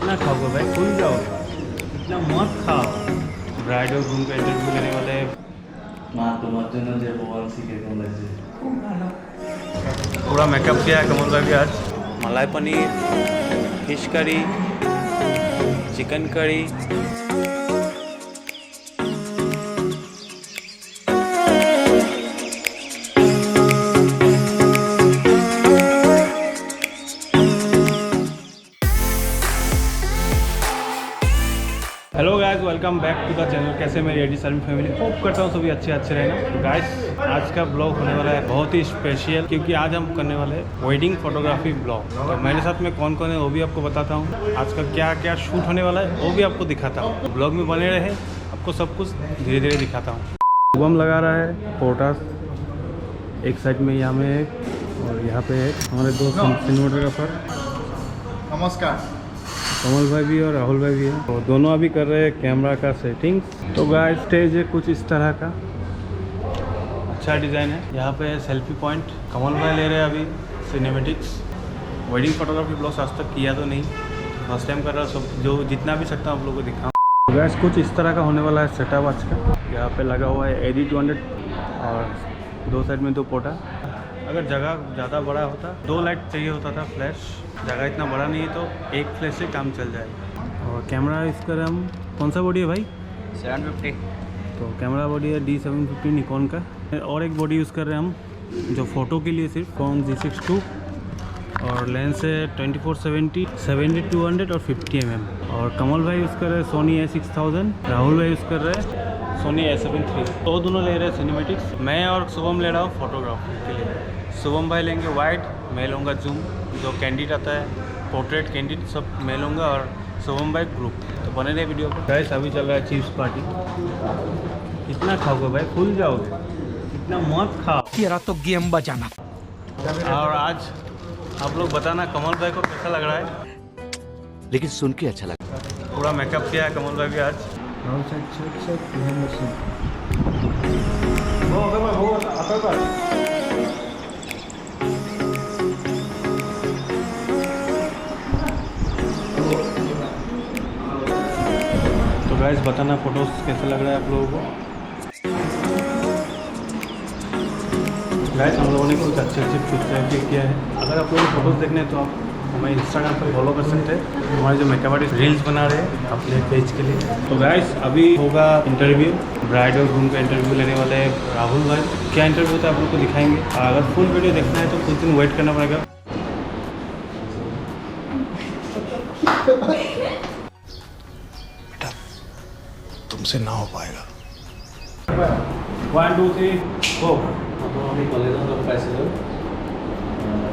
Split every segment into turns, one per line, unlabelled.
कितना खाओगे भाई, फूल जाओगे, इतना मत खाओ। ब्राइड और ग्रूम का इंटरव्यू लेने वाले हैं। पूरा मेकअप किया है कमल भाई भी आज। Malai paneer, fish curry, chicken curry. Hello guys, welcome back to the channel. कैसे मेरी एडी सर्मी फैमिली, होप करता हूँ सभी अच्छे रहना। तो गाइस, आज का ब्लॉग होने वाला है बहुत ही स्पेशल, क्योंकि आज हम करने वाले हैं वेडिंग फोटोग्राफी ब्लॉग। तो मेरे साथ में कौन कौन है वो भी आपको बताता हूँ। आज का क्या क्या शूट होने वाला है वो भी आपको दिखाता हूँ। ब्लॉग में बने रहे, आपको सब कुछ धीरे धीरे दिखाता हूँ। शुभम लगा रहा है फोटोस, एक साइड में यहाँ में एक और यहाँ पे एक हमारे दो सिनेमेटोग्राफर।
नमस्कार।
कमल भाई भी और राहुल भाई भी हैं, तो दोनों अभी कर रहे हैं कैमरा का सेटिंग। तो गाइस, स्टेज है कुछ इस तरह का, अच्छा डिज़ाइन है। यहाँ पे सेल्फी पॉइंट कमल भाई ले रहे हैं अभी सिनेमेटिक्स। वेडिंग फोटोग्राफी ब्लॉग आज तक किया तो नहीं, फर्स्ट टाइम कर रहा हूँ। सब जो जितना भी सकता हूँ आप लोगों को दिखाऊँ। तो गाइस, कुछ इस तरह का होने वाला है सेटअप आज का। यहाँ पे लगा हुआ है एडी 200 और दो साइड में दो पोटा। अगर जगह ज़्यादा बड़ा होता, दो लाइट चाहिए होता था फ्लैश। जगह इतना बड़ा नहीं है तो एक फ्लैश से काम चल जाएगा। और कैमरा इसका हम कौन सा बॉडी है भाई?
750।
तो कैमरा बॉडी है D750 निकॉन का। और एक बॉडी यूज़ कर रहे हैं हम जो फ़ोटो के लिए सिर्फ, कॉन G6II। और लेंस है 24-70, 70-200 और 50 mm। और कमल भाई यूज़ कर रहे हैं सोनी A6000। राहुल भाई यूज़ कर रहे हैं सोनी A7 III। तो दोनों ले रहे हैं सिनेमेटिक्स। मैं और शुभम ले रहा हूँ फोटोग्राफी के लिए। शुभम भाई लेंगे वाइड, मैं लूँगा जूम। जो कैंडिड आता है, पोर्ट्रेट कैंडिड, सब मैं लूँगा। और शुभम भाई ग्रुप। तो बने रहे वीडियो को। गाइस, अभी चल रहा है चिप्स पार्टी। कितना खाओगे भाई, फूल जाओगे, इतना मत खाओ।
तेरा तो गेम बजाना।
और आज आप लोग बताना कमल भाई को कैसा लग रहा है,
लेकिन सुन के अच्छा लगा।
पूरा मेकअप किया है कमल भाई भी आज। तो गाइस, बताना फोटोज कैसा लग रहा है आप लोगों को। गाइस, हम लोगों ने कुछ अच्छे पिक्चर किया है। अगर आप लोगों को फोटोज देखने हैं तो आप हमें इंस्टाग्राम पर फॉलो कर सकते हैं। हमारे जो मेकअप आर्टिस्ट रील्स बना रहे हैं अपने पेज के लिए। तो गाइस, अभी होगा इंटरव्यू, ब्राइड और ग्रूम का इंटरव्यू लेने वाले हैं राहुल भाई। क्या इंटरव्यू होता है आप लोग को दिखाएंगे। और अगर फुल वीडियो देखना है तो कुछ दिन वेट करना पड़ेगा।
तुमसे ना हो पाएगा।
1 2 3 गो।
आपण कॉलेजला पाहिजे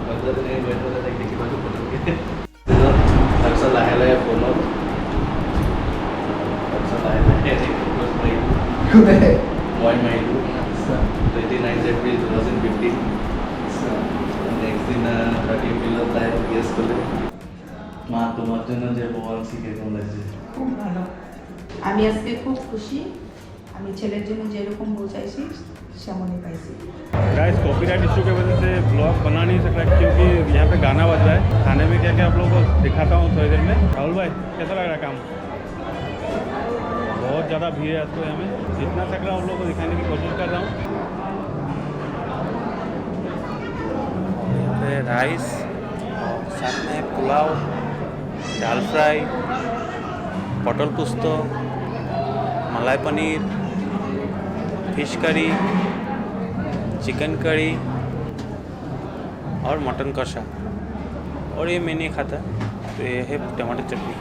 पद्धतीने वेटरला टेक्निक माझं पटकन लक्षात लाहायला फोनवर लक्षात लाहायला पॉइंट माइंड 29 एप्रिल 2015 नेक्स्ट दिन 30 एप्रिल তাই গেস করলে মা তোমার জন্য যে বলছি কেমন লাগছে?
খুব ভালো। আমি আজকে খুব খুশি। আমি ছেলের জন্য যেরকম চাইছি সেমনই পাইছি।
गाइस, कॉपीराइट इशू की वजह से ब्लॉग बना नहीं सक रहा, क्योंकि यहाँ पे गाना बज रहा है। खाने में क्या क्या आप लोगों को दिखाता हूँ थोड़ी देर में। राहुल भाई, कैसा लग रहा है काम? बहुत ज़्यादा भीड़ है आज तो यहाँ में। जितना सक रहा हूँ आप लोगों को दिखाने की कोशिश कर रहा हूँ। यहाँ पे राइस, साथ में पुलाव, दाल फ्राई, पटल पुस्तो, मलाई पनीर, फिश करी, चिकन करी और मटन कषा। और ये मैं नहीं खाता, तो ये है टमाटर चटनी।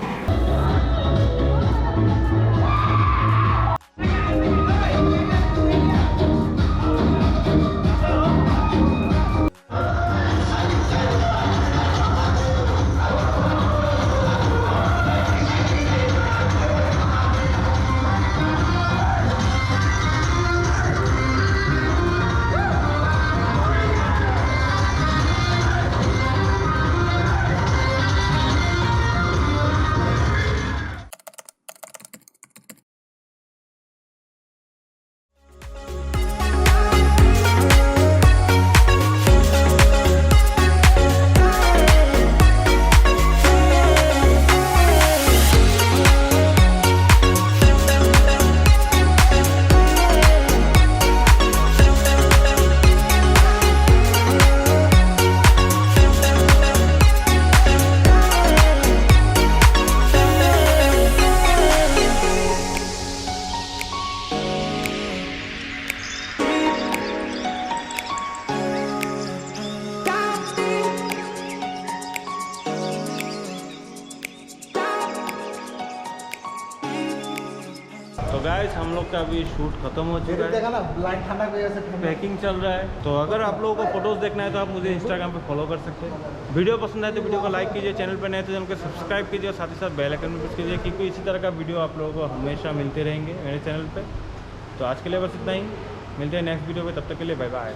तो गाइस हम लोग का अभी शूट खत्म हो चुका है,
देखा ना लाइट ठंडा की वजह से
पैकिंग चल रहा है। तो अगर आप लोगों को फोटोज़ देखना है तो आप मुझे इंस्टाग्राम पे फॉलो कर सकते हैं। वीडियो पसंद आए तो वीडियो को लाइक कीजिए, चैनल पर नए तो चैनल को सब्सक्राइब कीजिए और साथ ही साथ बेल आइकन भी प्रेस कीजिए, क्योंकि इसी तरह का वीडियो आप लोगों को हमेशा मिलते रहेंगे मेरे चैनल पर। तो आज के लिए बस इतना ही, मिलते हैं नेक्स्ट वीडियो में, तब तक के लिए बाय बाय।